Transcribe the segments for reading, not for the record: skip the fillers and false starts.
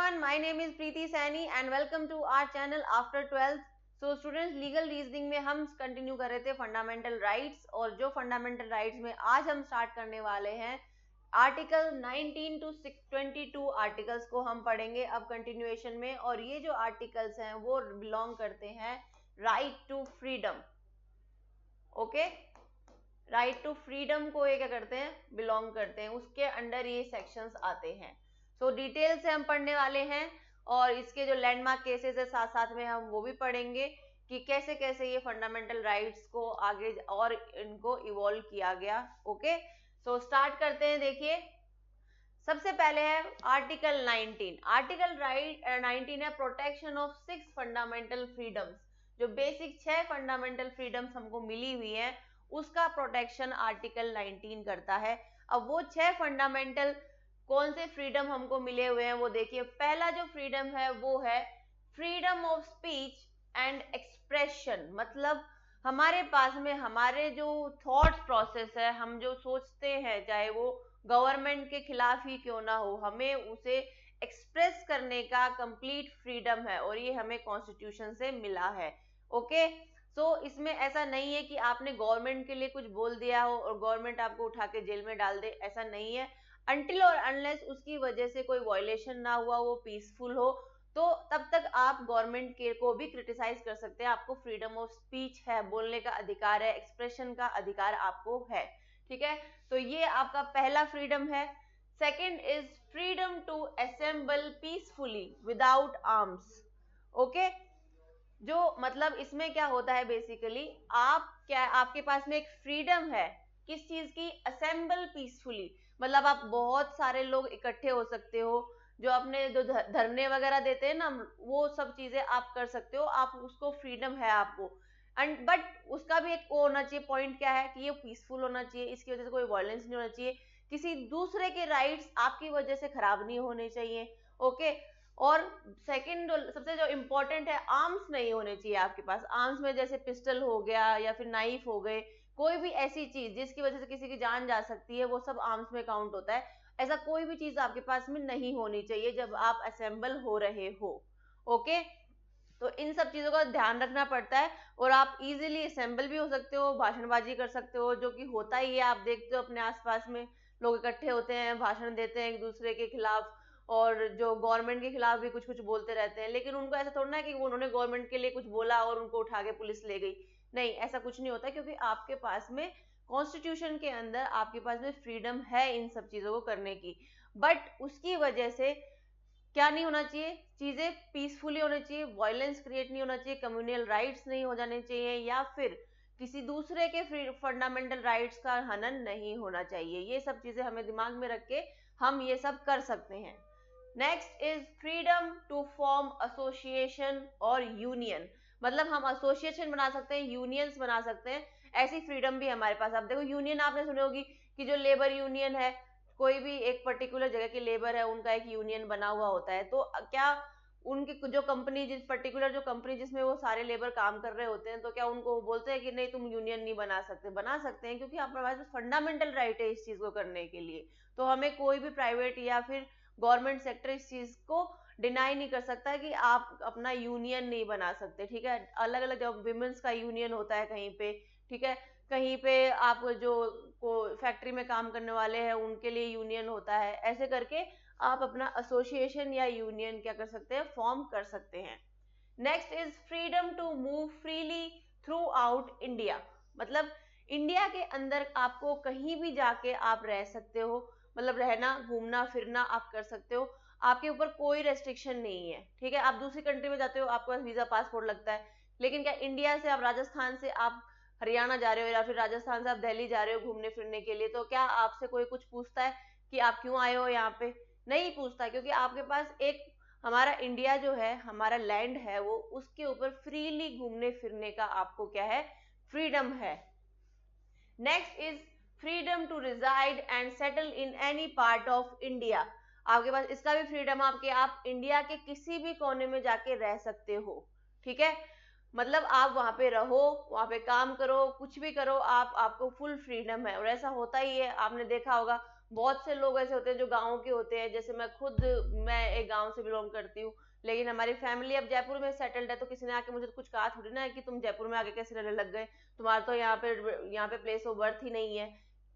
everyone, my name is Preeti Saini and welcome to our channel after 12th. So students, legal reasoning में हम continue कर रहे थे fundamental rights, और जो फंडामेंटल राइट्स में आज हम स्टार्ट करने वाले हैं आर्टिकल 19 टू 22 आर्टिकल्स को हम पढ़ेंगे अब कंटिन्यूएशन में। और ये जो आर्टिकल्स हैं वो बिलोंग करते हैं right to freedom. Okay, right to freedom को ये क्या करते हैं, बिलोंग करते हैं, उसके अंडर ये सेक्शंस आते हैं। सो डिटेल से हम पढ़ने वाले हैं और इसके जो लैंडमार्क केसेस है साथ साथ में हम वो भी पढ़ेंगे कि कैसे कैसे ये फंडामेंटल राइट्स को आगे और इनको इवॉल्व किया गया। ओके, सो स्टार्ट करते हैं। देखिए, सबसे पहले है आर्टिकल 19। आर्टिकल 19 है प्रोटेक्शन ऑफ 6 फंडामेंटल फ्रीडम्स। जो बेसिक 6 फंडामेंटल फ्रीडम्स हमको मिली हुई है उसका प्रोटेक्शन आर्टिकल 19 करता है। अब वो 6 फंडामेंटल कौन से फ्रीडम हमको मिले हुए हैं वो देखिए। पहला जो फ्रीडम है वो है freedom of speech and expression. मतलब हमारे पास में हमारे जो थॉट प्रोसेस है, हम जो सोचते हैं चाहे वो गवर्नमेंट के खिलाफ ही क्यों ना हो, हमें उसे एक्सप्रेस करने का कंप्लीट फ्रीडम है और ये हमें कॉन्स्टिट्यूशन से मिला है। ओके, सो इसमें ऐसा नहीं है कि आपने गवर्नमेंट के लिए कुछ बोल दिया हो और गवर्नमेंट आपको उठा के जेल में डाल दे, ऐसा नहीं है। अनटिल और अनलेस उसकी वजह से कोई वायलेशन ना हुआ, वो पीसफुल हो, तो तब तक आप गवर्नमेंट के को भी क्रिटिसाइज कर सकते हैं। आपको फ्रीडम ऑफ स्पीच है, बोलने का अधिकार है, एक्सप्रेशन का अधिकार आपको है। ठीक है, तो ये आपका पहला फ्रीडम है। Second is freedom to assemble peacefully without arms. Okay, जो मतलब इसमें क्या होता है बेसिकली, आपके पास में एक फ्रीडम है किस चीज की, असेंबल पीसफुली। मतलब आप बहुत सारे लोग इकट्ठे हो सकते हो, जो अपने जो धरने वगैरह देते हैं ना, वो सब चीजें आप कर सकते हो, आप उसको फ्रीडम है आपको। एंड बट उसका भी एक वो होना चाहिए, पॉइंट क्या है कि ये पीसफुल होना चाहिए, इसकी वजह से कोई वायलेंस नहीं होना चाहिए, किसी दूसरे के राइट्स आपकी वजह से खराब नहीं होने चाहिए। ओके, और सेकंड सबसे जो इम्पोर्टेंट है, आर्म्स नहीं होने चाहिए आपके पास। आर्म्स में जैसे पिस्टल हो गया या फिर नाइफ हो गए, कोई भी ऐसी चीज जिसकी वजह से किसी की जान जा सकती है, वो सब आर्म्स में काउंट होता है। ऐसा कोई भी चीज आपके पास में नहीं होनी चाहिए जब आप असेंबल हो रहे हो। ओके, तो इन सब चीजों का ध्यान रखना पड़ता है और आप इजीली असेंबल भी हो सकते हो, भाषणबाजी कर सकते हो, जो कि होता ही है। आप देखते हो अपने आसपास में लोग इकट्ठे होते हैं, भाषण देते हैं एक दूसरे के खिलाफ, और जो गवर्नमेंट के खिलाफ भी कुछ कुछ बोलते रहते हैं, लेकिन उनको ऐसा थोड़ा ना है कि उन्होंने गवर्नमेंट के लिए कुछ बोला और उनको उठा के पुलिस ले गई। नहीं, ऐसा कुछ नहीं होता, क्योंकि आपके पास में कॉन्स्टिट्यूशन के अंदर आपके पास में फ्रीडम है इन सब चीजों को करने की। बट उसकी वजह से क्या नहीं होना चाहिए, चीजें पीसफुली होनी चाहिए, वायलेंस क्रिएट नहीं होना चाहिए, कम्युनल राइट्स नहीं हो जाने चाहिए, या फिर किसी दूसरे के फंडामेंटल राइट्स का हनन नहीं होना चाहिए। ये सब चीजें हमें दिमाग में रख के हम ये सब कर सकते हैं। Next is freedom to form association और यूनियन। मतलब हम एसोसिएशन बना सकते हैं, यूनियंस बना सकते हैं, ऐसी फ्रीडम भी हमारे पास। आप देखो, यूनियन आपने सुनी होगी कि जो लेबर यूनियन है, कोई भी एक पर्टिकुलर जगह की लेबर है, उनका एक यूनियन बना हुआ होता है। तो क्या उनकी जो कंपनी, जिस पर्टिकुलर जो कंपनी जिसमें वो सारे लेबर काम कर रहे होते हैं, तो क्या उनको बोलते हैं कि नहीं तुम यूनियन नहीं बना सकते? बना सकते हैं, क्योंकि आपके पास फंडामेंटल राइट है इस चीज को करने के लिए। तो हमें कोई भी प्राइवेट या फिर गवर्नमेंट सेक्टर इस चीज को डिनाई नहीं कर सकता कि आप अपना यूनियन नहीं बना सकते। ठीक है, अलग अलग जब विमेंस का यूनियन होता है कहीं पे, ठीक है, कहीं पे आप जो को फैक्ट्री में काम करने वाले हैं उनके लिए यूनियन होता है। ऐसे करके आप अपना एसोसिएशन या यूनियन क्या कर सकते हैं, फॉर्म कर सकते हैं। Next is freedom to move freely throughout India. मतलब इंडिया के अंदर आपको कहीं भी जाके आप रह सकते हो, मतलब रहना, घूमना फिरना आप कर सकते हो, आपके ऊपर कोई रेस्ट्रिक्शन नहीं है। ठीक है, आप दूसरी कंट्री में जाते हो, आपके पास वीजा पासपोर्ट लगता है, लेकिन क्या इंडिया से आप राजस्थान से आप हरियाणा जा रहे हो या फिर राजस्थान से आप दिल्ली जा रहे हो घूमने फिरने के लिए, तो क्या आपसे कोई कुछ पूछता है कि आप क्यों आए हो यहाँ पे? नहीं पूछता, क्योंकि आपके पास एक हमारा इंडिया जो है, हमारा लैंड है, वो उसके ऊपर फ्रीली घूमने फिरने का आपको क्या है, फ्रीडम है। Next is freedom to reside and settle in any part of India. आपके पास इसका भी फ्रीडम है, आप इंडिया के किसी भी कोने में जाके रह सकते हो। ठीक है, मतलब आप वहां पे रहो, वहां पे काम करो, कुछ भी करो, आपको फुल फ्रीडम है। और ऐसा होता ही है, आपने देखा होगा बहुत से लोग ऐसे होते हैं जो गाँव के होते हैं, जैसे मैं एक गाँव से बिलोंग करती हूँ, लेकिन हमारी फैमिली अब जयपुर में सेटल्ड है, तो किसी ने आके मुझे कुछ कहा थोड़ी ना है कि तुम जयपुर में आके कैसे रहने लग गए, तुम्हारा तो यहाँ पे प्लेस ऑफ बर्थ ही नहीं है।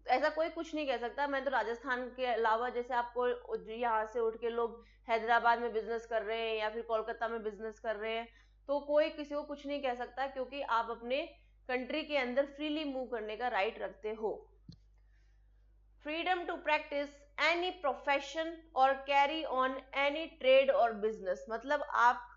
ऐसा कोई कुछ नहीं कह सकता। मैं तो राजस्थान के अलावा, जैसे आपको यहाँ से उठ के लोग हैदराबाद में बिजनेस कर रहे हैं या फिर कोलकाता में बिजनेस कर रहे हैं, तो कोई किसी को कुछ नहीं कह सकता, क्योंकि आप अपने कंट्री के अंदर फ्रीली मूव करने का राइट रखते हो। Freedom to practise any profession और कैरी ऑन एनी ट्रेड और बिजनेस, मतलब आप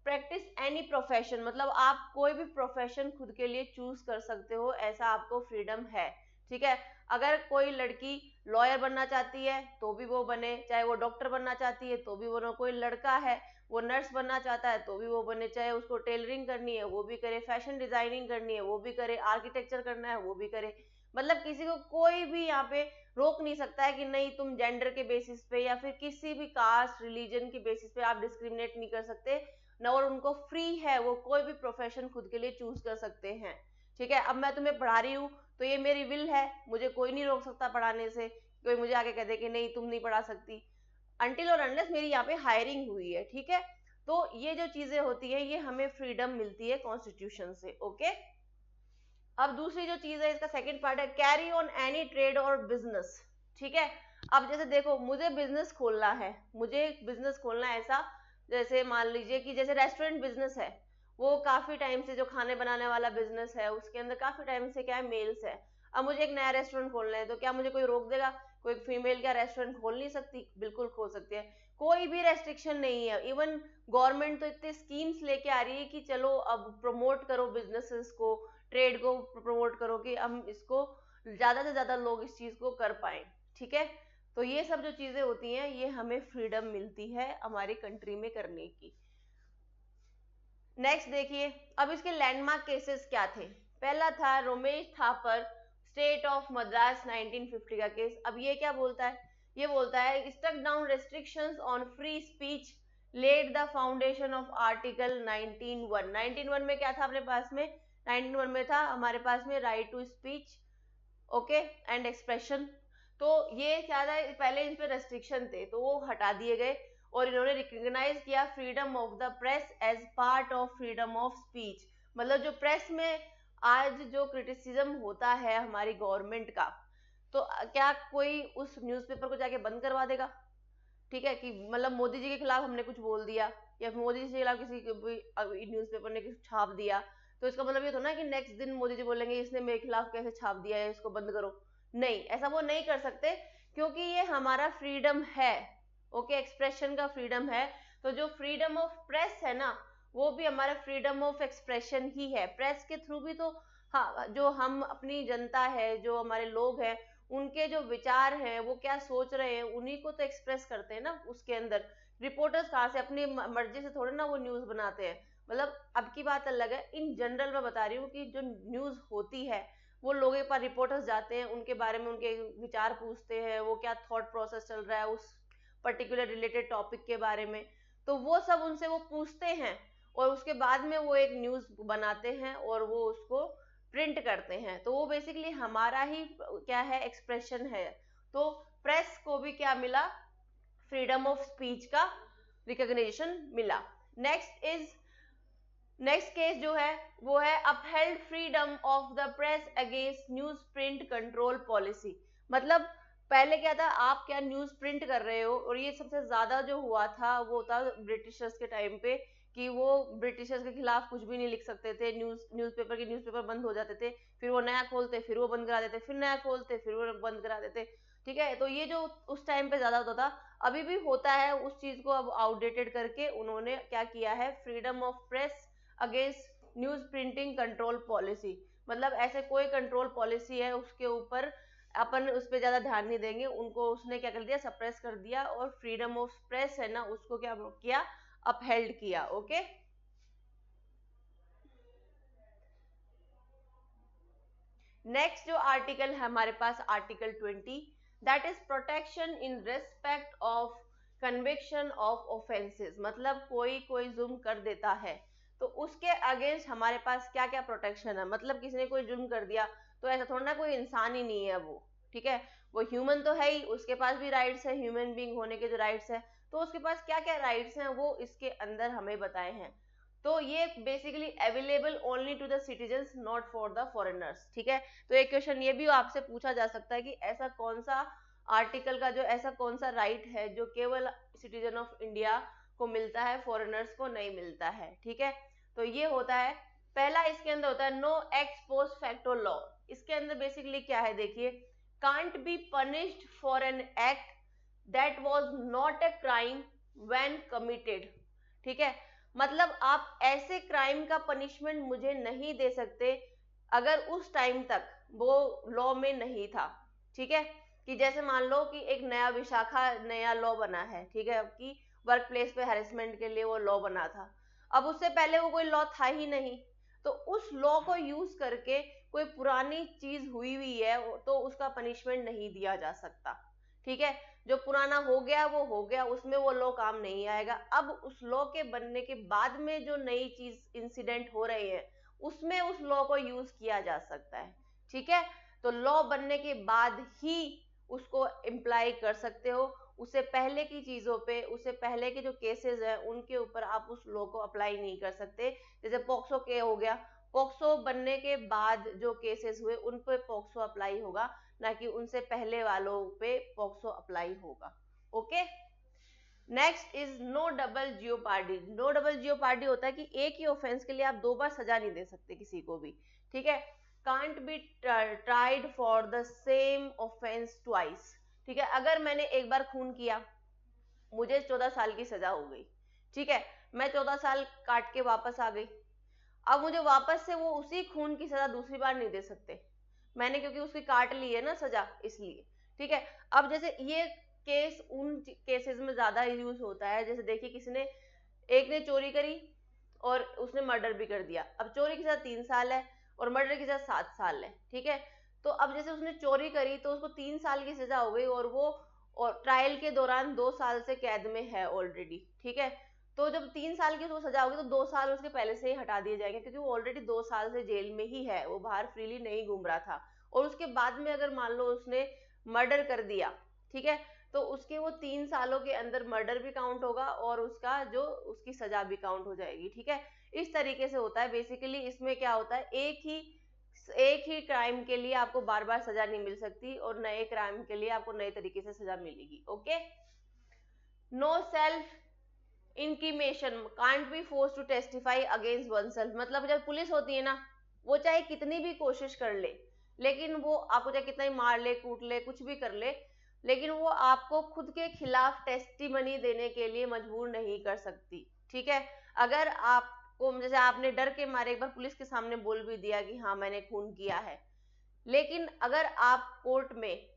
प्रैक्टिस एनी प्रोफेशन, मतलब आप कोई भी प्रोफेशन खुद के लिए चूज कर सकते हो, ऐसा आपको फ्रीडम है। ठीक है, अगर कोई लड़की लॉयर बनना चाहती है तो भी वो बने, चाहे वो डॉक्टर बनना चाहती है तो भी वो, कोई लड़का है वो नर्स बनना चाहता है तो भी वो बने, चाहे उसको टेलरिंग करनी है वो भी करे, फैशन डिजाइनिंग करनी है वो भी करे, आर्किटेक्चर करना है वो भी करे। मतलब किसी को कोई भी यहाँ पे रोक नहीं सकता है कि नहीं तुम जेंडर के बेसिस पे या फिर किसी भी कास्ट रिलीजन के बेसिस पे आप डिस्क्रिमिनेट नहीं कर सकते न, और उनको फ्री है, वो कोई भी प्रोफेशन खुद के लिए चूज कर सकते हैं। ठीक है, अब मैं तुम्हें पढ़ा रही हूँ तो ये मेरी विल है, मुझे कोई नहीं रोक सकता पढ़ाने से, कोई मुझे आके कह दे कि नहीं तुम नहीं पढ़ा सकती, अनटिल और अनलेस मेरी यहाँ पे हायरिंग हुई है। ठीक है, तो ये जो चीजें होती है ये हमें फ्रीडम मिलती है कॉन्स्टिट्यूशन से। ओके, अब दूसरी जो चीज है, इसका सेकंड पार्ट है कैरी ऑन एनी ट्रेड और बिजनेस। ठीक है, अब जैसे देखो मुझे बिजनेस खोलना है, मुझे बिजनेस खोलना है ऐसा, जैसे मान लीजिए कि जैसे रेस्टोरेंट बिजनेस है, वो काफी टाइम से जो खाने बनाने वाला बिजनेस है उसके अंदर काफी टाइम से क्या है, मेल्स है। अब मुझे एक नया रेस्टोरेंट खोलना है तो क्या मुझे कोई रोक देगा? कोई फीमेल क्या रेस्टोरेंट खोल नहीं सकती? बिल्कुल खोल सकती है, कोई भी रेस्ट्रिक्शन नहीं है। इवन गवर्नमेंट तो इतने स्कीम्स लेके आ रही है कि चलो अब प्रमोट करो बिजनेसेस को, ट्रेड को प्रमोट करो कि हम इसको ज्यादा से ज्यादा लोग इस चीज को कर पाए। ठीक है, तो ये सब जो चीजें होती हैं ये हमें फ्रीडम मिलती है हमारी कंट्री में करने की। नेक्स्ट देखिए, अब इसके लैंडमार्क केसेस क्या थे। पहला था रमेश थापर स्टेट ऑफ मद्रास 1950 का केस। अब ये क्या बोलता है? ये बोलता है struck down restrictions on free speech laid the foundation of article 19(1). 19(1) में क्या था अपने पास में? 19(1) में था हमारे पास में right to speech, okay, and expression. तो ये क्या था, पहले इन पे रेस्ट्रिक्शन थे तो वो हटा दिए गए और इन्होंने रिकॉग्नाइज किया freedom of the press as part of freedom of speech. मतलब जो प्रेस में आज जो क्रिटिसिज्म होता है हमारी गवर्नमेंट का, तो क्या कोई उस न्यूज़पेपर को जाके बंद करवा देगा? ठीक है, कि मतलब मोदी जी के खिलाफ हमने कुछ बोल दिया या मोदी जी के खिलाफ किसी न्यूज़पेपर ने कुछ छाप दिया, तो इसका मतलब ये तो ना कि नेक्स्ट दिन मोदी जी बोलेंगे इसने मेरे खिलाफ कैसे छाप दिया है, इसको बंद करो। नहीं, ऐसा वो नहीं कर सकते, क्योंकि ये हमारा फ्रीडम है। ओके, एक्सप्रेशन का फ्रीडम है, तो जो फ्रीडम ऑफ प्रेस है ना, वो भी हमारा फ्रीडम ऑफ एक्सप्रेशन ही है। प्रेस के थ्रू भी तो हाँ, जो हम अपनी जनता है, जो हमारे लोग हैं, उनके जो विचार हैं वो क्या सोच रहे हैं उन्हीं को तो एक्सप्रेस करते हैं ना उसके अंदर। रिपोर्टर्स कहाँ से अपनी मर्जी से थोड़े ना वो न्यूज बनाते हैं। मतलब अब की बात अलग है, इन जनरल मैं बता रही हूँ कि जो न्यूज होती है वो लोगों के पास रिपोर्टर्स जाते हैं, उनके बारे में उनके विचार पूछते हैं, वो क्या थॉट प्रोसेस चल रहा है उस पर्टिकुलर रिलेटेड टॉपिक के बारे में, तो वो सब उनसे वो पूछते हैं और उसके बाद में वो एक न्यूज बनाते हैं और वो उसको प्रिंट करते हैं। तो वो बेसिकली हमारा ही क्या है, एक्सप्रेशन है। तो प्रेस को भी क्या मिला, फ्रीडम ऑफ स्पीच का रिकॉग्निशन मिला। नेक्स्ट केस जो है वो है upheld freedom of the press against news print control policy. मतलब पहले क्या था, आप क्या न्यूज प्रिंट कर रहे हो, और ये सबसे ज्यादा जो हुआ था वो था ब्रिटिशर्स के टाइम पे, कि वो ब्रिटिशर्स के खिलाफ कुछ भी नहीं लिख सकते थे, न्यूज़पेपर बंद हो जाते थे, फिर वो नया खोलते फिर वो बंद करा देते, फिर नया खोलते फिर वो बंद करा देते। ठीक है, तो ये जो उस टाइम पे ज्यादा होता था, अभी भी होता है, उस चीज को अब आउटडेटेड करके उन्होंने क्या किया है, freedom of press against news printing control policy. मतलब ऐसे कोई कंट्रोल पॉलिसी है उसके ऊपर अपन उस पर ज्यादा ध्यान नहीं देंगे, उनको उसने क्या कर दिया, सप्रेस कर दिया, और फ्रीडम ऑफ प्रेस है ना उसको क्या किया, अपहेल्ड किया। ओके, नेक्स्ट जो आर्टिकल है हमारे पास article 20, that is protection in respect of conviction of offences. मतलब कोई जुर्म कर देता है तो उसके अगेंस्ट हमारे पास क्या क्या प्रोटेक्शन है। मतलब किसी ने कोई जुर्म कर दिया तो ऐसा थोड़ा ना कोई इंसान ही नहीं है वो, ठीक है, वो ह्यूमन तो है ही, उसके पास भी राइट्स है, ह्यूमन बीइंग होने के जो राइट्स है, तो उसके पास क्या क्या राइट्स हैं वो इसके अंदर हमें बताए हैं। तो ये basically available only to the citizens, not for the foreigners, ठीक है। तो एक क्वेश्चन ये भी आपसे पूछा जा सकता है कि ऐसा कौन सा आर्टिकल का जो ऐसा कौन सा राइट है जो केवल सिटीजन ऑफ इंडिया को मिलता है, फॉरेनर्स को नहीं मिलता है, ठीक है। तो ये होता है पहला, इसके अंदर होता है no ex post facto law. इसके अंदर बेसिकली क्या है देखिए, can't be punished for an act that was not a crime when committed, ठीक है। मतलब आप ऐसे क्राइम का पनिशमेंट मुझे नहीं दे सकते अगर उस टाइम तक वो लॉ में नहीं था, ठीक है। कि जैसे मान लो कि एक नया विशाखा नया लॉ बना है, ठीक है, कि वर्क प्लेस पे हैरेसमेंट के लिए वो लॉ बना था, अब उससे पहले वो कोई लॉ था ही नहीं, तो उस लॉ को यूज करके कोई पुरानी चीज हुई है तो उसका पनिशमेंट नहीं दिया जा सकता, ठीक है। जो पुराना हो गया वो हो गया, उसमें वो लॉ काम नहीं आएगा। अब उस लॉ के बनने के बाद में जो नई चीज इंसिडेंट हो रहे हैं उसमें उस लॉ को यूज किया जा सकता है, ठीक है। तो लॉ बनने के बाद ही उसको इम्प्लाई कर सकते हो, उससे पहले की चीजों पे, उससे पहले के जो केसेस हैं उनके ऊपर आप उस लॉ को अप्लाई नहीं कर सकते। जैसे पॉक्सो के हो गया, पॉक्सो बनने के बाद जो केसेस हुए उन पे पॉक्सो अप्लाई होगा, ना कि उनसे पहले वालों पे पॉक्सो अप्लाई होगा। Okay, next is no double jeopardy. No double jeopardy होता है कि एक ही ऑफेंस के लिए आप दो बार सजा नहीं दे सकते किसी को भी, ठीक है। Can't be tried for the same offence twice, ठीक है। अगर मैंने एक बार खून किया, मुझे 14 साल की सजा हो गई, ठीक है, मैं 14 साल काट के वापस आ गई, अब मुझे वापस से वो उसी खून की सजा दूसरी बार नहीं दे सकते मैंने, क्योंकि उसकी काट ली है ना सजा, इसलिए, ठीक है। अब जैसे ये केस उन केसेस में ज्यादा यूज होता है, जैसे देखिए किसी ने, एक ने चोरी करी और उसने मर्डर भी कर दिया, अब चोरी की सजा 3 साल है और मर्डर की सजा 7 साल है, ठीक है। तो अब जैसे उसने चोरी करी तो उसको 3 साल की सजा हो गई और वो और ट्रायल के दौरान 2 साल से कैद में है ऑलरेडी, ठीक है। तो जब 3 साल की उसको सजा होगी तो 2 साल उसके पहले से ही हटा दिए जाएंगे, क्योंकि वो ऑलरेडी 2 साल से जेल में ही है, वो बाहर फ्रीली नहीं घूम रहा था। और उसके बाद में अगर मान लो उसने मर्डर कर दिया, ठीक है, तो उसके वो 3 सालों के अंदर मर्डर भी काउंट होगा और उसका जो उसकी सजा भी काउंट हो जाएगी, ठीक है। इस तरीके से होता है बेसिकली। इसमें क्या होता है, एक ही क्राइम के लिए आपको बार बार सजा नहीं मिल सकती और नए क्राइम के लिए आपको नए तरीके से सजा मिलेगी। Okay, no self incrimination, can't be force to testify against oneself. मतलब जब पुलिस होती है ना, वो चाहे कितनी भी कोशिश कर ले, लेकिन वो आपको चाहे कितना ही मार ले, कूट ले, कुछ भी कर ले, लेकिन वो आपको खुद के खिलाफ टेस्टिमनी देने के लिए मजबूर नहीं कर सकती, ठीक है। अगर आपको, जैसे आपने डर के मारे एक बार पुलिस के सामने बोल भी दिया कि हाँ मैंने खून किया है, लेकिन अगर आप कोर्ट में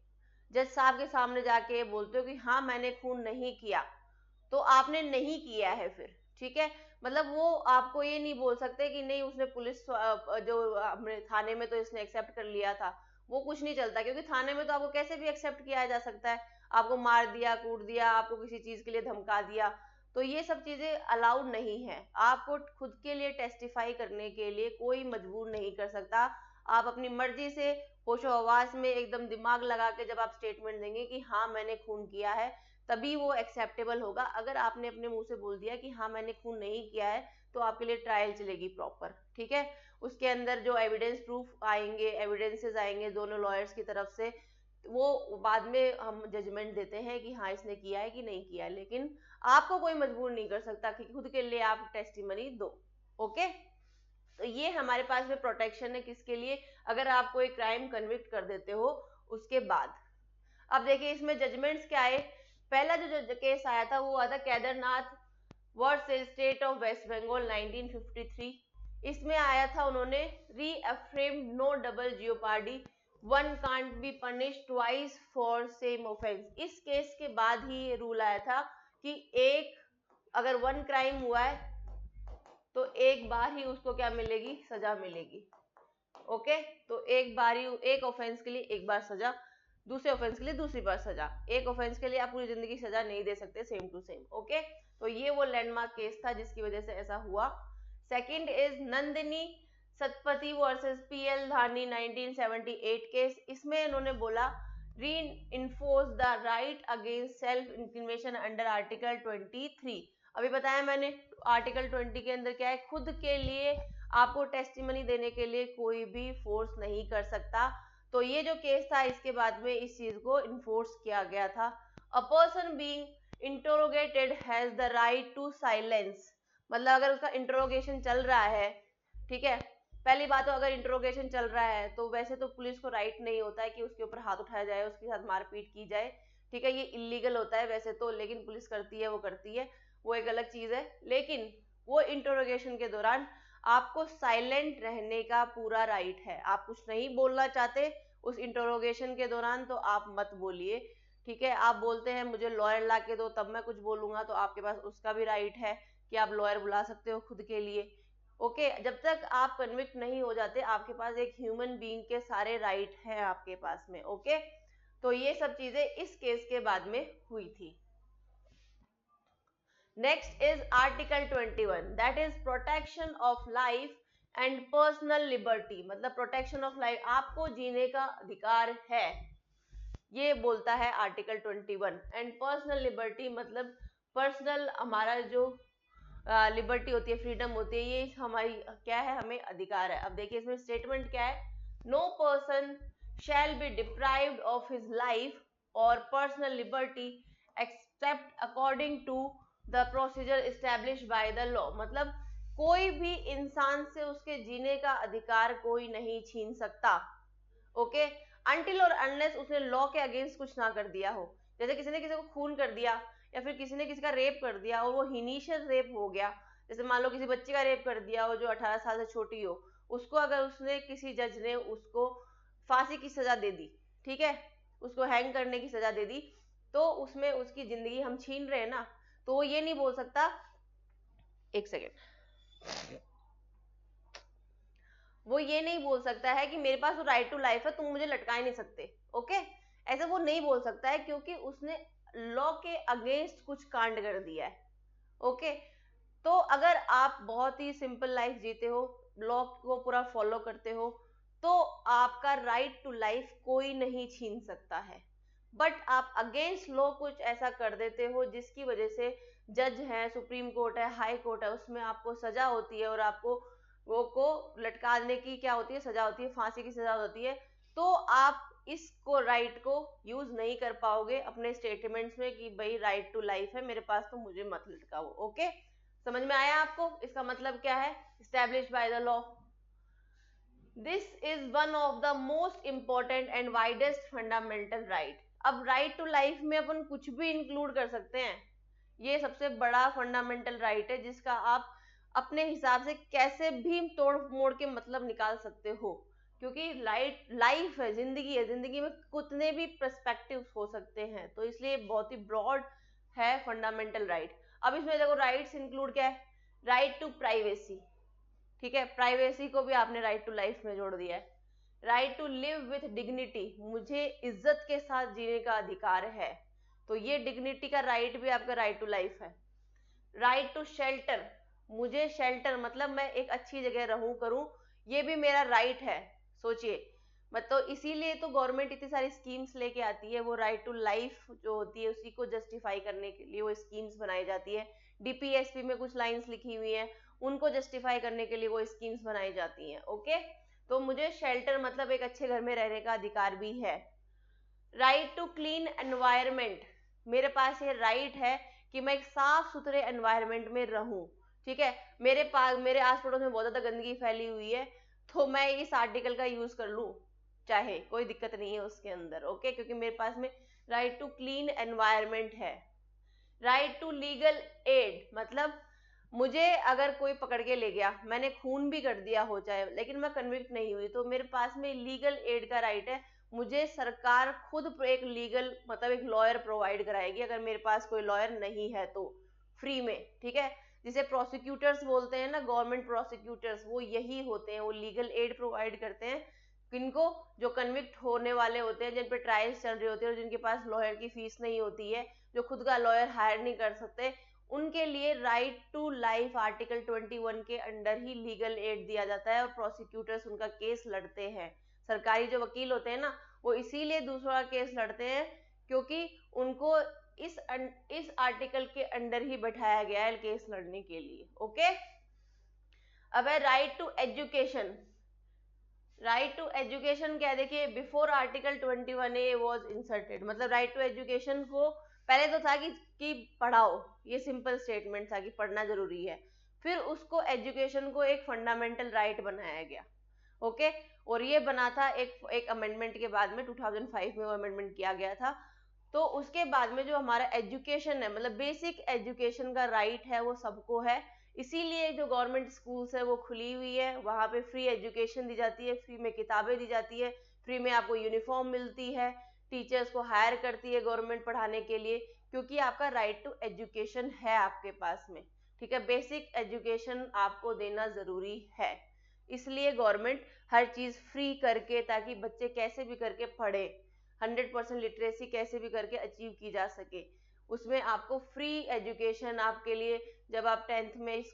जज साहब के सामने जाके बोलते हो कि हाँ मैंने खून नहीं किया, तो आपने नहीं किया है फिर, ठीक है। मतलब वो आपको ये नहीं बोल सकते कि नहीं उसने पुलिस जो हमने थाने में तो इसने एक्सेप्ट कर लिया था, वो कुछ नहीं चलता, क्योंकि थाने में तो आपको कैसे भी एक्सेप्ट किया जा सकता है, आपको मार दिया, कूट दिया, आपको किसी चीज के लिए धमका दिया, तो ये सब चीजें अलाउड नहीं है। आपको खुद के लिए टेस्टिफाई करने के लिए कोई मजबूर नहीं कर सकता। आप अपनी मर्जी से होशो हवास में एकदम दिमाग लगा के जब आप स्टेटमेंट देंगे कि हाँ मैंने खून किया है, तभी वो एक्सेप्टेबल होगा। अगर आपने अपने मुंह से बोल दिया कि हाँ मैंने खून नहीं किया है, तो आपके लिए ट्रायल चलेगी प्रॉपर, ठीक है। उसके अंदर जो एविडेंस प्रूफ आएंगे, एविडेंसेस आएंगे दोनों लॉयर्स की तरफ से, वो बाद में हम जजमेंट देते हैं कि हाँ इसने किया है कि नहीं किया है, लेकिन आपको कोई मजबूर नहीं कर सकता कि खुद के लिए आप टेस्टिमनी दो। ओके, तो ये हमारे पास में प्रोटेक्शन है किसके लिए, अगर आप कोई क्राइम कन्विक्ट कर देते हो उसके बाद। अब देखिए इसमें जजमेंट्स क्या है। पहला जो केस आया था वो आया था Kedarnath versus state of West Bengal 1953। इसमें आया था, उन्होंने reaffirm no double jeopardy, one can't be punish twice for same offence. इस केस के बाद ही ये रूल आया था कि एक अगर वन क्राइम हुआ है तो एक बार ही उसको क्या मिलेगी, सजा मिलेगी। ओके, तो एक बार ही, एक ऑफेंस के लिए एक बार सजा, दूसरे ऑफेंस के लिए दूसरी बार सजा। एक ऑफेंस के लिए आप पूरी जिंदगी सजा नहीं दे सकते सेम टू सेम। ओके, तो ये वो लैंडमार्क केस था जिसकी वजह से ऐसा हुआ। Second is Nandini Satpathy versus PL Dhani 1978 case. इसमें इन्होंने बोला reinforce the right against self incrimination under article 23। अभी बताया मैंने आर्टिकल 20 के अंदर क्या है, खुद के लिए आपको टेस्टिमनी देने के लिए कोई भी फोर्स नहीं कर सकता। तो ये जो केस था इसके बाद में इस चीज को इन्फोर्स किया गया था। A person being interrogated has the right to silence, मतलब अगर उसका इंटरोगेशन चल रहा है, ठीक है, पहली बात तो अगर इंटरोगेशन चल रहा है तो वैसे तो पुलिस को राइट नहीं होता है कि उसके ऊपर हाथ उठाया जाए, उसके साथ मारपीट की जाए, ठीक है, ये इलीगल होता है वैसे तो, लेकिन पुलिस करती है, वो एक अलग चीज है। लेकिन वो इंटरोगेशन के दौरान आपको साइलेंट रहने का पूरा राइट है। आप कुछ नहीं बोलना चाहते उस इंटरोगेशन के दौरान तो आप मत बोलिए, ठीक है। आप बोलते हैं मुझे लॉयर ला के दो तब मैं कुछ बोलूंगा, तो आपके पास उसका भी राइट है कि आप लॉयर बुला सकते हो खुद के लिए, ओके। जब तक आप कन्विक्ट नहीं हो जाते आपके पास एक ह्यूमन बीइंग के सारे राइट हैं आपके पास में, ओके। तो ये सब चीजें इस केस के बाद में हुई थी। Next is article 21, that is protection of life and personal liberty, मतलब प्रोटेक्शन ऑफ लाइफ, आपको जीने का अधिकार है, ये बोलता है आर्टिकल 21। एंड पर्सनल लिबर्टी मतलब पर्सनल हमारा जो लिबर्टी होती है, फ्रीडम होती है, ये हमारी क्या है, हमें अधिकार है। अब देखिए इसमें स्टेटमेंट क्या है, no person shall be deprived of his life और personal liberty except according to the procedure establish by the law, मतलब कोई भी इंसान से उसके जीने का अधिकार कोई नहीं छीन सकता, ओके, अनटिल और अनलेस उसने लॉ के अगेंस्ट कुछ ना कर दिया हो। जैसे किसी ने किसी को खून कर दिया या फिर किसी ने किसी का रेप कर दिया और वो हिनीशियस रेप हो गया, जैसे मान लो किसी बच्चे का रेप कर दिया हो जो 18 साल से छोटी हो, उसको अगर उसने किसी जज ने उसको फांसी की सजा दे दी, ठीक है, उसको हैंग करने की सजा दे दी, तो उसमें उसकी जिंदगी हम छीन रहे हैं ना, तो वो ये नहीं बोल सकता, एक सेकेंड, वो ये नहीं बोल सकता है कि मेरे पास तो राइट टू लाइफ है, तुम मुझे लटका ही नहीं सकते, ओके, ऐसे वो नहीं बोल सकता है क्योंकि उसने लॉ के अगेंस्ट कुछ कांड कर दिया है, ओके। तो अगर आप बहुत ही सिंपल लाइफ जीते हो, लॉ को पूरा फॉलो करते हो, तो आपका राइट टू लाइफ कोई नहीं छीन सकता है। बट आप अगेंस्ट लॉ कुछ ऐसा कर देते हो जिसकी वजह से जज है, सुप्रीम कोर्ट है, हाई कोर्ट है, उसमें आपको सजा होती है और आपको वो को लटकाने की क्या होती है, सजा होती है, फांसी की सजा होती है, तो आप इसको राइट को यूज नहीं कर पाओगे अपने स्टेटमेंट्स में कि भाई राइट टू लाइफ है मेरे पास तो मुझे मत लटकाओ, ओके। समझ में आया आपको इसका मतलब क्या है, established bye the law. This is one of the most important and widest fundamental right. अब राइट टू लाइफ में अपन कुछ भी इंक्लूड कर सकते हैं, ये सबसे बड़ा फंडामेंटल राइट है जिसका आप अपने हिसाब से कैसे भी तोड़ मोड़ के मतलब निकाल सकते हो, क्योंकि लाइफ है, जिंदगी में कितने भी पर्सपेक्टिव हो सकते हैं, तो इसलिए बहुत ही ब्रॉड है फंडामेंटल राइट। अब इसमें देखो राइट्स इंक्लूड क्या है, राइट टू प्राइवेसी, ठीक है, प्राइवेसी को भी आपने राइट टू लाइफ में जोड़ दिया है। Right to live with dignity, मुझे इज्जत के साथ जीने का अधिकार है, तो ये डिग्निटी का राइट भी आपका राइट टू लाइफ है। राइट टू शेल्टर, मुझे शेल्टर मतलब मैं एक अच्छी जगह रहूं करूं, ये भी मेरा राइट है, सोचिए। मतलब इसीलिए तो गवर्नमेंट इतनी सारी स्कीम्स लेके आती है, वो राइट टू लाइफ जो होती है उसी को जस्टिफाई करने के लिए वो स्कीम्स बनाई जाती है। डीपीएसपी में कुछ लाइंस लिखी हुई हैं, उनको जस्टिफाई करने के लिए वो स्कीम्स बनाई जाती हैं, ओके। तो मुझे शेल्टर मतलब एक अच्छे घर में रहने का अधिकार भी है। राइट टू क्लीन एनवायरमेंट, मेरे पास ये राइट है कि मैं एक साफ सुथरे एनवायरमेंट में रहूं, ठीक है, मेरे आस पड़ोस में बहुत ज्यादा गंदगी फैली हुई है तो मैं इस आर्टिकल का यूज कर लूं, चाहे कोई दिक्कत नहीं है उसके अंदर, ओके, क्योंकि मेरे पास में राइट टू क्लीन एनवायरमेंट है। राइट टू लीगल एड, मतलब मुझे अगर कोई पकड़ के ले गया, मैंने खून भी कर दिया हो चाहे, लेकिन मैं कन्विक्ट नहीं हुई, तो मेरे पास में लीगल एड का राइट है, मुझे सरकार खुद एक लीगल मतलब एक लॉयर प्रोवाइड कराएगी अगर मेरे पास कोई लॉयर नहीं है तो, फ्री में, ठीक है। जिसे प्रोसिक्यूटर्स बोलते हैं ना, गवर्नमेंट प्रोसिक्यूटर्स, वो यही होते हैं, वो लीगल एड प्रोवाइड करते हैं किनको, जो कन्विक्ट होने वाले होते हैं, जिन पे ट्रायल्स चल रहे होते हैं और जिनके पास लॉयर की फीस नहीं होती है, जो खुद का लॉयर हायर नहीं कर सकते, उनके लिए राइट टू लाइफ आर्टिकल 21 के अंडर ही लीगल एड दिया जाता है और प्रोसिक्यूटर्स उनका केस लड़ते हैं। सरकारी जो वकील होते हैं ना, वो इसीलिए दूसरा केस लड़ते हैं क्योंकि उनको इस आर्टिकल के अंडर ही बैठाया गया है केस लड़ने के लिए। ओके, अब है right to education. Right to education क्या है, देखिए before article 21A was inserted, मतलब राइट टू एजुकेशन को पहले तो था कि पढ़ाओ, ये सिंपल स्टेटमेंट था कि पढ़ना जरूरी है, फिर उसको एजुकेशन को एक फंडामेंटल राइट बनाया गया। ओके, और ये बना था एक अमेंडमेंट के बाद में 2005 में वो अमेंडमेंट किया गया था। तो उसके बाद में जो हमारा एजुकेशन है, मतलब बेसिक एजुकेशन का राइट है वो सबको है, इसीलिए जो गवर्नमेंट स्कूल्स है वो खुली हुई है, वहाँ पे फ्री एजुकेशन दी जाती है, फ्री में किताबें दी जाती है, फ्री में आपको यूनिफॉर्म मिलती है, टीचर्स को हायर करती है गवर्नमेंट पढ़ाने के लिए, क्योंकि आपका राइट टू एजुकेशन है आपके पास में। ठीक है, बेसिक एजुकेशन आपको देना जरूरी है, इसलिए गवर्नमेंट हर चीज फ्री करके, ताकि बच्चे कैसे भी करके पढ़े, 100% लिटरेसी कैसे भी करके अचीव की जा सके, उसमें आपको फ्री एजुकेशन आपके लिए, जब आप 10th में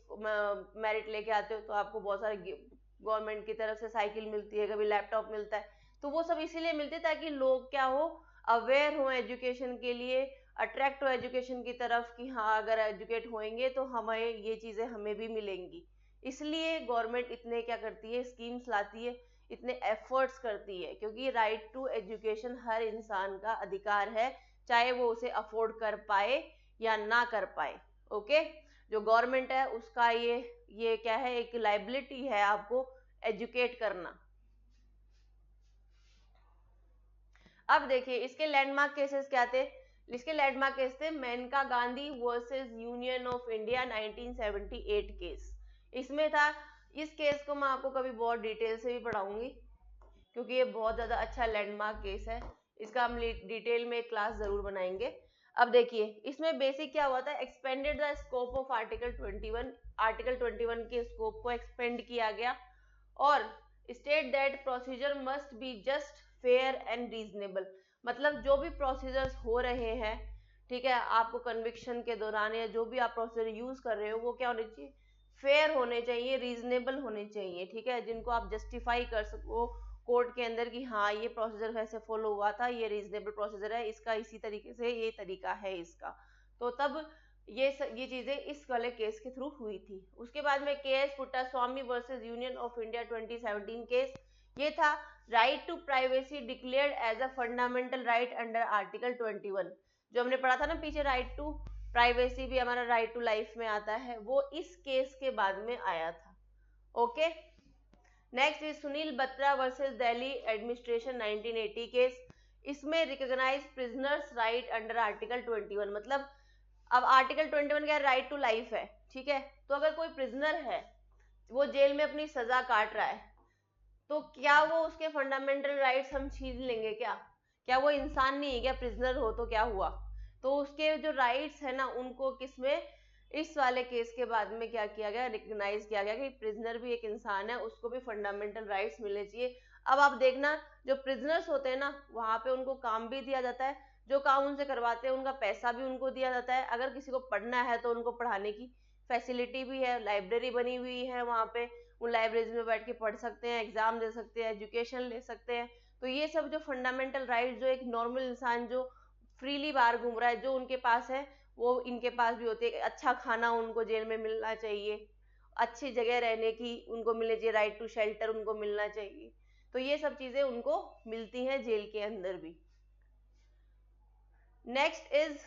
मेरिट लेके आते हो तो आपको बहुत सारे गवर्नमेंट की तरफ से साइकिल मिलती है, कभी लैपटॉप मिलता है, तो वो सब इसीलिए मिलते हैं ताकि लोग क्या हो, अवेयर हो एजुकेशन के लिए, अट्रैक्ट हो एजुकेशन की तरफ कि हाँ अगर एजुकेट होंगे तो हमें ये चीजें हमें भी मिलेंगी। इसलिए गवर्नमेंट इतने क्या करती है, स्कीम्स लाती है, इतने एफर्ट्स करती है, क्योंकि राइट टू एजुकेशन हर इंसान का अधिकार है, चाहे वो उसे अफोर्ड कर पाए या ना कर पाए। ओके, जो गवर्नमेंट है उसका ये क्या है, एक लाइबिलिटी है आपको एजुकेट करना। अब देखिए इसके लैंडमार्क केसेस क्या थे, इसके लैंडमार्क केस थे Maneka Gandhi versus union of India 1978 case. इसमें था, इस केस को मैं आपको कभी बहुत डिटेल से भी पढ़ाऊंगी क्योंकि ये बहुत ज्यादा अच्छा लैंडमार्क केस है, इसका हम डिटेल में एक क्लास जरूर बनाएंगे। अब देखिए इसमें बेसिक क्या हुआ था, expanded the scope of article 21, article 21 के स्कोप को एक्सपेंड किया गया, और state that procedure must be just fair and reasonable, मतलब जो भी प्रोसीजर्स हो रहे हैं, ठीक है, आपको कन्विक्शन के दौरान या जो भी आप प्रोसीजर यूज कर रहे हो वो क्या होने चाहिए, फेयर होने चाहिए, रीजनेबल होने चाहिए, ठीक है, जिनको आप जस्टिफाई कर सको कोर्ट के अंदर कि हाँ ये प्रोसीजर वैसे फॉलो हुआ था, ये रीजनेबल प्रोसीजर है, इसका इसी तरीके से ये तरीका है इसका, तो तब ये चीजें इस वाले केस के थ्रू हुई थी। उसके बाद में K S Puttaswamy versus union of India 2017 case, ये था right to privacy declared as a fundamental right under article 21, जो हमने पढ़ा था ना पीछे, राइट टू प्राइवेसी भी हमारा राइट टू लाइफ में आता है, वो इस केस के बाद में आया था। Okay, next is Sunil Batra versus Delhi administration 1980 case, इसमें recognise prisoners right under article 21, मतलब अब आर्टिकल 21 क्या है, राइट टू लाइफ है, ठीक है, तो अगर कोई प्रिजनर है वो जेल में अपनी सजा काट रहा है, तो क्या वो उसके फंडामेंटल राइट्स हम छीन लेंगे क्या वो इंसान नहीं है क्या, प्रिजनर हो तो क्या हुआ, तो उसके जो राइट्स है ना उनको किसमें, इस वाले केस के बाद में क्या किया गया, रिकॉग्नाइज किया गया कि प्रिजनर भी एक इंसान है, उसको भी फंडामेंटल राइट्स मिलने चाहिए। अब आप देखना जो प्रिजनर्स होते हैं ना वहां पे उनको काम भी दिया जाता है, जो काम उनसे करवाते हैं उनका पैसा भी उनको दिया जाता है, अगर किसी को पढ़ना है तो उनको पढ़ाने की फैसिलिटी भी है, लाइब्रेरी बनी हुई है वहां पे, उन लाइब्रेरीज में बैठ के पढ़ सकते हैं, एग्जाम दे सकते हैं, एजुकेशन ले सकते हैं, तो ये सब जो फंडामेंटल राइट जो एक नॉर्मल इंसान जो फ्रीली बाहर घूम रहा है जो उनके पास है वो इनके पास भी होती है। अच्छा खाना उनको जेल में मिलना चाहिए, अच्छी जगह रहने की उनको मिलनी चाहिए, राइट टू शेल्टर उनको मिलना चाहिए, तो ये सब चीजें उनको मिलती हैं जेल के अंदर भी। नेक्स्ट इज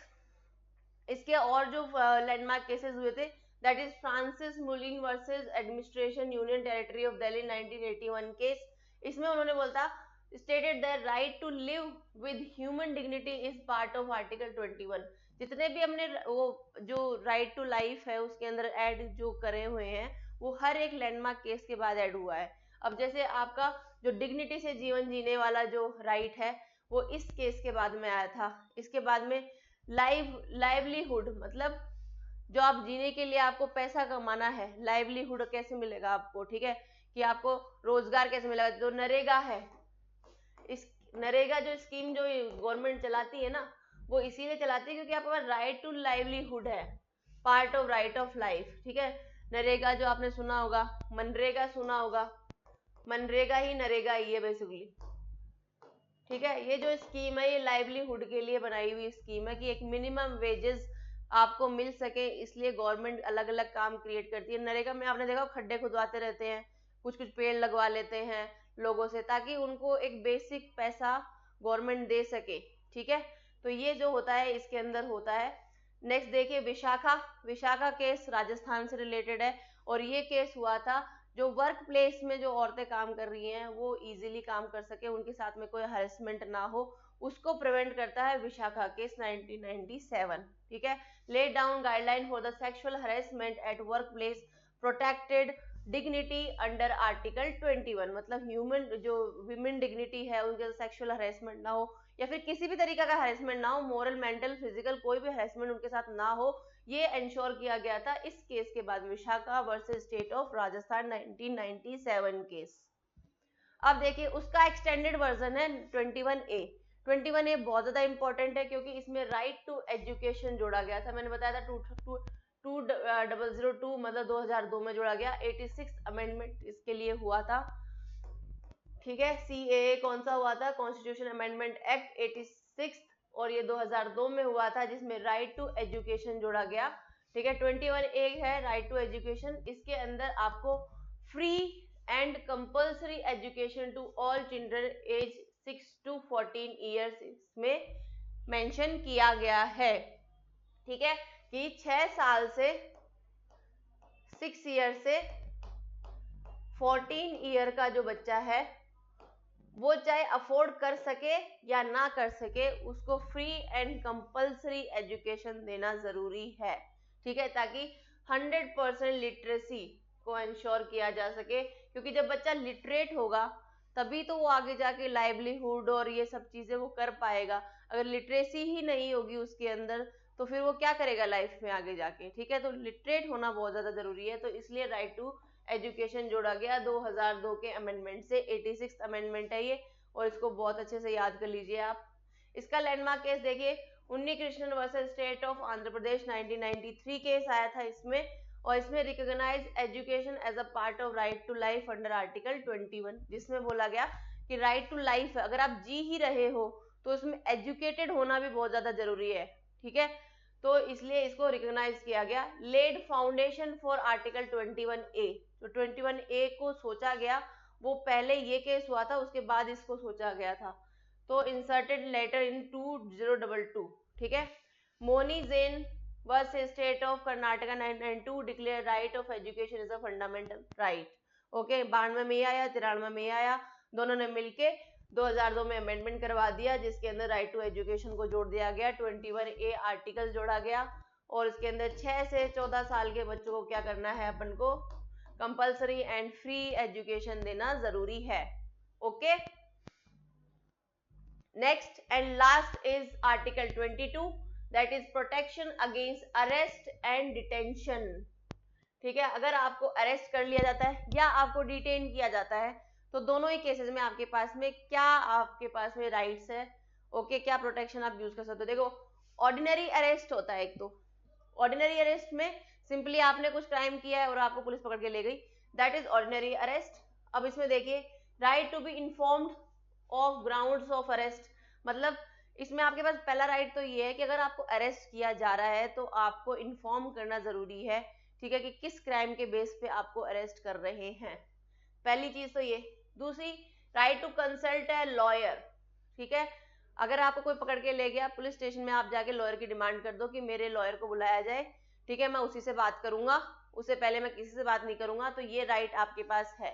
इसके और जो लैंडमार्क केसेस हुए थे, that is Francis मुलिन versus administration union territory of Delhi 1981 case, इसमें उन्होंने बोलता stated that right to live with human dignity is part of article 21, जितने भी हमने वो जो राइट टू लाइफ है उसके अंदर ऐड जो करे हुए हैं वो हर एक लैंडमार्क केस के बाद ऐड हुआ है। अब जैसे आपका जो डिग्निटी से जीवन जीने वाला जो राइट है वो इस केस के बाद में आया था। इसके बाद में लाइवलीहुड, मतलब जो आप जीने के लिए आपको पैसा कमाना है, लाइवलीहुड कैसे मिलेगा आपको, ठीक है, कि आपको रोजगार कैसे मिलेगा, जो नरेगा है, इस नरेगा जो स्कीम जो गवर्नमेंट चलाती है ना वो इसीलिए चलाती है क्योंकि आपके पास राइट टू लाइवलीहुड है, part of right of life, ठीक है। नरेगा जो आपने सुना होगा, मनरेगा सुना होगा, मनरेगा ही नरेगा ही है बेसिकली, ठीक है। ये जो स्कीम है ये लाइवलीहुड के लिए बनाई हुई स्कीम है कि एक मिनिमम वेजेस आपको मिल सके, इसलिए गवर्नमेंट अलग अलग काम क्रिएट करती है। नरेगा में आपने देखा खड्डे खुदवाते रहते हैं, कुछ कुछ पेड़ लगवा लेते हैं लोगों से, ताकि उनको एक बेसिक पैसा गवर्नमेंट दे सके, ठीक है। तो ये जो होता है इसके अंदर होता है। नेक्स्ट देखिए विशाखा केस राजस्थान से रिलेटेड है, और ये केस हुआ था जो वर्क प्लेस में जो औरतें काम कर रही हैं वो इजीली काम कर सके, उनके साथ में कोई हरेसमेंट ना हो, उसको प्रिवेंट करता है विशाखा केस 1997, ठीक है। Laid down guideline for the sexual harassment at work place protected dignity under article 21, मतलब ह्यूमन जो विमेन डिग्निटी है उनके सेक्सुअल हरेसमेंट ना हो, या फिर किसी भी तरीका का हरेसमेंट ना हो, मोरल मेंटल फिजिकल कोई भी हरेसमेंट उनके साथ ना हो, ये इंश्योर किया गया था इस केस के बाद, Vishakha versus state of Rajasthan 1997 case. अब देखिए उसका एक्सटेंडेड वर्जन है 21A। 21A बहुत ज्यादा इंपॉर्टेंट है क्योंकि इसमें राइट टू एजुकेशन जोड़ा गया था, मैंने बताया था 2002 मतलब 2002 में जोड़ा गया। 86 अमेंडमेंट इसके लिए हुआ था, ठीक है। CAA कौन सा हुआ था, कॉन्स्टिट्यूशन अमेंडमेंट एक्ट 86, और ये 2002 में हुआ था जिसमें राइट टू एजुकेशन जोड़ा गया, ठीक है। 21A है राइट टू एजुकेशन, इसके अंदर आपको free and compulsory education to all children age 6 to 14 years इसमें मेंशन किया गया है, ठीक है, कि 6 साल से 6 ईयर से 14 ईयर का जो बच्चा है वो चाहे अफोर्ड कर सके या ना कर सके, उसको फ्री एंड कंपल्सरी एजुकेशन देना जरूरी है, ठीक है, ताकि 100% लिटरेसी को इंश्योर किया जा सके, क्योंकि जब बच्चा लिटरेट होगा तभी तो वो आगे जाके लाइवलीहुड और ये सब चीजें वो कर पाएगा। अगर लिटरेसी ही नहीं होगी उसके अंदर तो फिर वो क्या करेगा लाइफ में आगे जाके, ठीक है। तो लिटरेट होना बहुत ज्यादा जरूरी है, तो इसलिए राइट टू एजुकेशन जोड़ा गया 2002 के अमेंडमेंट से। 86 अमेंडमेंट है ये, और इसको बहुत अच्छे से याद कर लीजिए आप। इसका लैंडमार्क केस देखिए, Unni Krishnan versus state of Andhra Pradesh 1993 case आया था इसमें, और इसमें recognise education as a part of right to life under article 21, जिसमें बोला गया कि राइट टू लाइफ अगर आप जी ही रहे हो तो उसमें एजुकेटेड होना भी बहुत ज्यादा जरूरी है, ठीक है। तो इसलिए इसको रिकॉग्नाइज किया गया। Lead foundation for article 21A, जो 21A को सोचा गया वो पहले ये केस हुआ था, उसके बाद इसको सोचा गया था। तो इंसर्टेड लेटर इन 2022, ठीक है। Moni Jain versus state of Karnataka 1992 declare right of education is a fundamental right, okay. 92 में आया, 93 में आया, दोनों ने मिलके 2002 में अमेंडमेंट करवा दिया, जिसके अंदर राइट टू एजुकेशन को जोड़ दिया गया, 21A आर्टिकल जोड़ा गया, और इसके अंदर 6 से 14 साल के बच्चों को क्या करना है, अपन को कंपल्सरी एंड फ्री एजुकेशन देना जरूरी है, okay. Next and last is article 22, that is protection against arrest and detention, ठीक है। अगर आपको अरेस्ट कर लिया जाता है या आपको डिटेन किया जाता है तो दोनों ही केसेस में आपके पास में क्या आपके पास में राइट्स है, ओके, क्या प्रोटेक्शन आप यूज कर सकते हो। देखो ऑर्डिनरी अरेस्ट होता है, एक तो ऑर्डिनरी अरेस्ट में सिंपली आपने कुछ क्राइम किया है और आपको पुलिस पकड़ के ले गई, दैट इज ऑर्डिनरी अरेस्ट। अब इसमें देखिए right to be informed of grounds of arrest, मतलब इसमें आपके पास पहला राइट तो ये है कि अगर आपको अरेस्ट किया जा रहा है तो आपको इन्फॉर्म करना जरूरी है, ठीक है, कि किस क्राइम के बेस पे आपको अरेस्ट कर रहे हैं, पहली चीज तो ये। दूसरी राइट टू कंसल्ट है लॉयर, ठीक है। अगर आपको कोई पकड़ के ले गया पुलिस स्टेशन में, आप जाके लॉयर की डिमांड कर दो कि मेरे लॉयर को बुलाया जाए, ठीक है, मैं उसी से बात करूंगा, उससे पहले मैं किसी से बात नहीं करूंगा, तो ये राइट आपके पास है।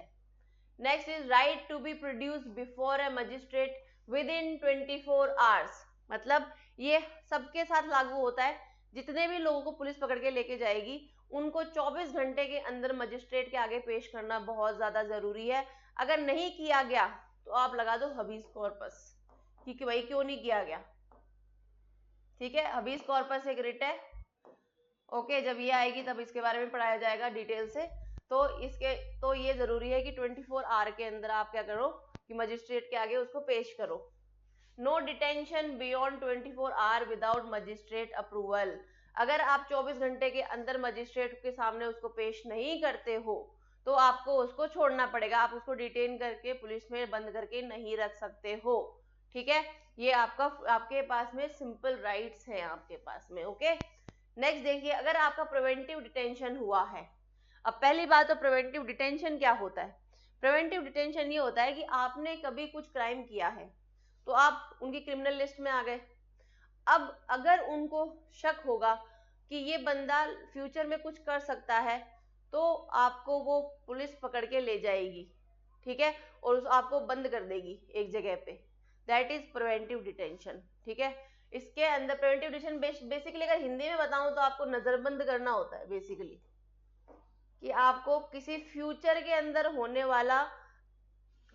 Next is right to be produce before a magistrate within 24 hours, मतलब ये सबके साथ लागू होता है, जितने भी लोगों को पुलिस पकड़ के लेके जाएगी उनको 24 घंटे के अंदर मजिस्ट्रेट के आगे पेश करना बहुत ज्यादा जरूरी है। अगर नहीं किया गया तो आप लगा दो हबीज कॉर्पस, क्योंकि भाई क्यों नहीं किया गया, ठीक है। हबीज कॉर्पस एक रिट है, ओके, जब ये आएगी तब इसके बारे में पढ़ाया जाएगा डिटेल से। तो ये जरूरी है कि 24 आवर के अंदर आप क्या करो कि मजिस्ट्रेट के आगे उसको पेश करो। No detention beyond 24 hour without magistrate approval, अगर आप 24 घंटे के अंदर मजिस्ट्रेट के सामने उसको पेश नहीं करते हो तो आपको उसको छोड़ना पड़ेगा, आप उसको डिटेन करके पुलिस में बंद करके नहीं रख सकते हो, ठीक है। ये आपके पास में सिंपल राइट्स हैं आपके पास में, ओके। नेक्स्ट देखिए, अगर आपका प्रिवेंटिव डिटेंशन हुआ है, अब पहली बात तो प्रिवेंटिव डिटेंशन क्या होता है। प्रिवेंटिव डिटेंशन ये होता है कि आपने कभी कुछ क्राइम किया है तो आप उनकी क्रिमिनल लिस्ट में आ गए। अब अगर उनको शक होगा कि ये बंदा फ्यूचर में कुछ कर सकता है तो आपको वो पुलिस पकड़ के ले जाएगी, ठीक है, और आपको बंद कर देगी एक जगह पे, दैट इज प्रिवेंटिव डिटेंशन, ठीक है। इसके अंदर प्रिवेंटिव डिटेंशन बेसिकली अगर हिंदी में बताऊं तो आपको नजरबंद करना होता है बेसिकली, कि आपको किसी फ्यूचर के अंदर होने वाला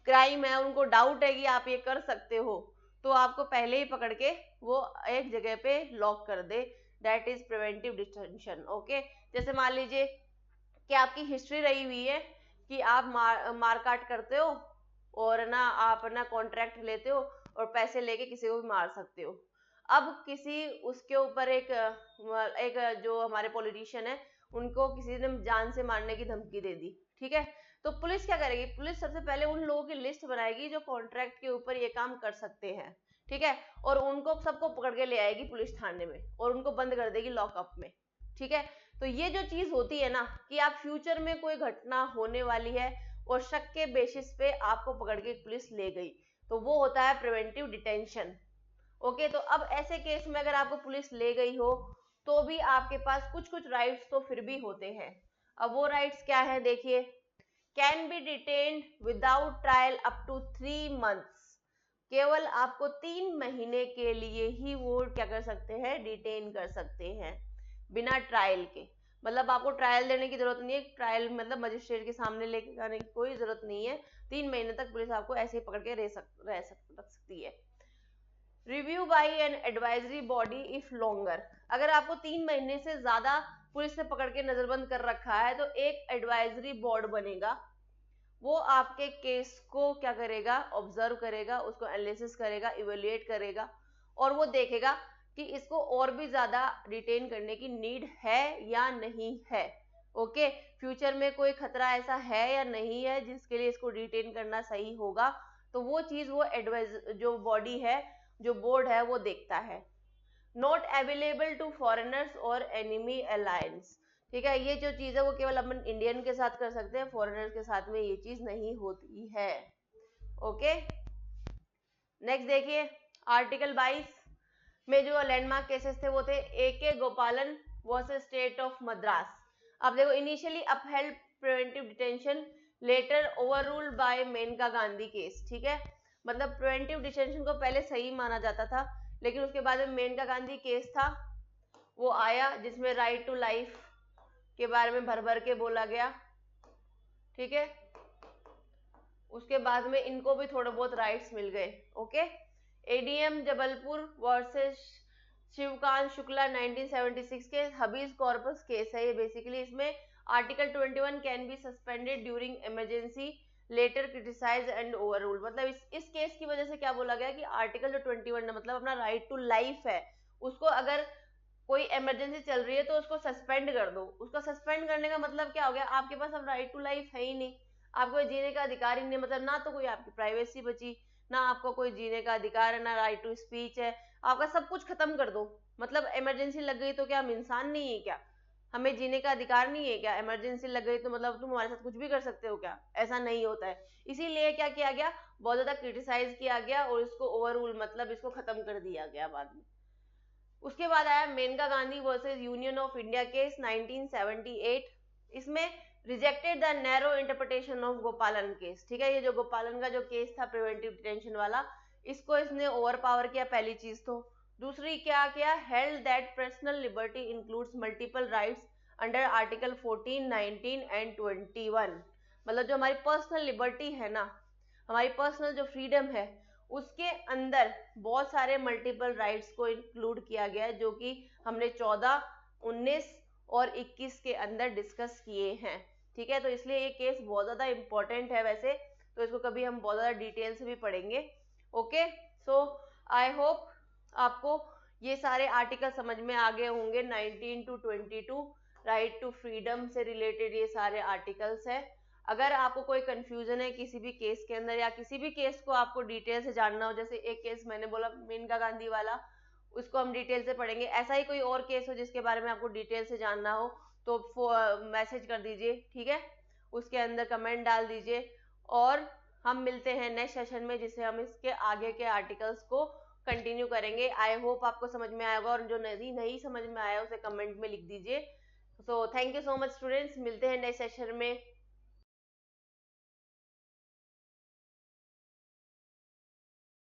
क्राइम है, उनको डाउट है कि आप ये कर सकते हो, तो आपको पहले ही पकड़ के वो एक जगह पे लॉक कर दे, that is preventive detention, okay. जैसे मान लीजिए कि आपकी हिस्ट्री रही हुई है कि आप मारकाट करते हो और ना आप ना कॉन्ट्रैक्ट लेते हो और पैसे लेके किसी को भी मार सकते हो। अब किसी उसके ऊपर एक जो हमारे पॉलिटिशियन है उनको किसी ने जान से मारने की धमकी दे दी, ठीक है, तो पुलिस क्या करेगी, पुलिस सबसे पहले उन लोगों की लिस्ट बनाएगी जो कॉन्ट्रैक्ट के ऊपर ये काम कर सकते हैं, ठीक है, और उनको सबको पकड़ के ले आएगी पुलिस थाने में और उनको बंद कर देगी लॉकअप में, ठीक है। तो ये जो चीज होती है ना कि आप फ्यूचर में कोई घटना होने वाली है और शक के बेसिस पे आपको पकड़ के पुलिस ले गई, तो वो होता है प्रिवेंटिव डिटेंशन, ओके। तो अब ऐसे केस में अगर आपको पुलिस ले गई हो तो भी आपके पास कुछ कुछ राइट्स तो फिर भी होते हैं। अब वो राइट्स क्या है देखिए, can be detained without trial up to 3 months, केवल आपको 3 महीने के लिए ही वो क्या कर सकते हैं, डिटेन कर सकते हैं बिना ट्रायल के। मतलब आपको ट्रायल देने की जरूरत नहीं है, ट्रायल मतलब मजिस्ट्रेट के सामने लेके जाने की कोई जरूरत नहीं है, 3 महीने तक पुलिस आपको ऐसे ही पकड़ के रख सकती है। Review by an advisory body if longer, अगर आपको 3 महीने से ज्यादा पुलिस ने पकड़ के नजरबंद कर रखा है तो एक एडवाइजरी बोर्ड बनेगा, वो आपके केस को क्या करेगा, ऑब्जर्व करेगा, उसको एनालिसिस करेगा, इवेल्युएट करेगा और वो देखेगा कि इसको और भी ज्यादा डिटेन करने की नीड है या नहीं है, ओके। फ्यूचर में कोई खतरा ऐसा है या नहीं है जिसके लिए इसको डिटेन करना सही होगा, तो वो चीज वो एडवाइज जो बॉडी है, जो बोर्ड है, वो देखता है। नॉट अवेलेबल टू फॉरेनर्स और एनिमी अलायंस, ठीक है, ये जो चीज है वो केवल अपन इंडियन के साथ कर सकते हैं, फॉरेनर्स के साथ में ये चीज नहीं होती है, ओके। नेक्स्ट देखिए, आर्टिकल 22 में जो लैंडमार्क केसेस थे वो थे AK गोपालन वर्सेस स्टेट ऑफ मद्रास। अब देखो, initially upheld preventive detention, later overruled by Maneka Gandhi case, ठीक है, मतलब प्रिवेंटिव डिटेंशन को पहले सही माना जाता था लेकिन उसके बाद में मेनका गांधी केस था वो आया जिसमें राइट टू लाइफ के बारे में भर भर के बोला गया, ठीक है, उसके बाद में इनको भी थोड़े बहुत राइट्स मिल गए, okay. ADM Jabalpur versus Shivkant Shukla 1976 के हबीज कॉर्पस केस है ये बेसिकली। इसमें article 21 can be suspended during emergency, later criticise and overruled, मतलब इस केस की वजह से क्या बोला गया कि आर्टिकल जो 21 है मतलब अपना राइट टू लाइफ है, उसको अगर कोई इमरजेंसी चल रही है तो उसको सस्पेंड कर दो। उसका सस्पेंड करने का मतलब क्या हो गया, आपके पास अब राइट टू लाइफ है ही नहीं, आपको जीने का अधिकार ही नहीं, मतलब ना तो कोई आपकी प्राइवेसी बची, ना आपको कोई जीने का अधिकार है, ना राइट टू स्पीच है, आपका सब कुछ खत्म कर दो। मतलब इमरजेंसी लग गई तो क्या हम इंसान नहीं है क्या, हमें जीने का अधिकार नहीं है क्या, इमरजेंसी लग गई तो मतलब तुम हमारे साथ कुछ भी कर सकते हो क्या, ऐसा नहीं होता है। इसीलिए क्या किया गया, बहुत ज्यादा क्रिटिसाइज किया गया और इसको ओवररूल मतलब इसको खत्म कर दिया गया बाद में। उसके बाद आया Maneka Gandhi versus union of India case 1978, इसमें rejected the narrow interpretation of Gopalan case, ठीक है, ये जो गोपालन का जो केस था प्रिवेंटिव डिटेंशन वाला, इसको इसने ओवर पावर किया, पहली चीज तो। दूसरी क्या किया, held that personal liberty includes multiple rights under article 14, 19 and 21, मतलब जो हमारी पर्सनल लिबर्टी है ना, हमारी पर्सनल जो फ्रीडम है उसके अंदर बहुत सारे मल्टीपल राइट्स को इंक्लूड किया गया है जो कि हमने 14, 19 और 21 के अंदर डिस्कस किए हैं, ठीक है। तो इसलिए ये केस बहुत ज्यादा इंपॉर्टेंट है वैसे, तो इसको कभी हम बहुत ज्यादा डिटेल से भी पढ़ेंगे, ओके। सो आई होप आपको ये सारे आर्टिकल समझ में आ गए होंगे। 19 to 22 राइट टू फ्रीडम से रिलेटेड ये सारे आर्टिकल्स है। अगर आपको कोई कंफ्यूजन है किसी भी केस के अंदर या किसी भी केस को आपको डिटेल से जानना हो, जैसे एक केस मैंने बोला मेनका गांधी वाला, उसको हम डिटेल से पढ़ेंगे, ऐसा ही कोई और केस हो जिसके बारे में आपको डिटेल से जानना हो तो मैसेज कर दीजिए, ठीक है, उसके अंदर कमेंट डाल दीजिए, और हम मिलते हैं नेक्स्ट सेशन में जिसे हम इसके आगे के आर्टिकल्स को कंटिन्यू करेंगे। आई होप आपको समझ में आएगा, और जो नहीं समझ में आया उसे कमेंट में लिख दीजिए। So thank you so much students, मिलते हैं नेक्स्ट सेशन में।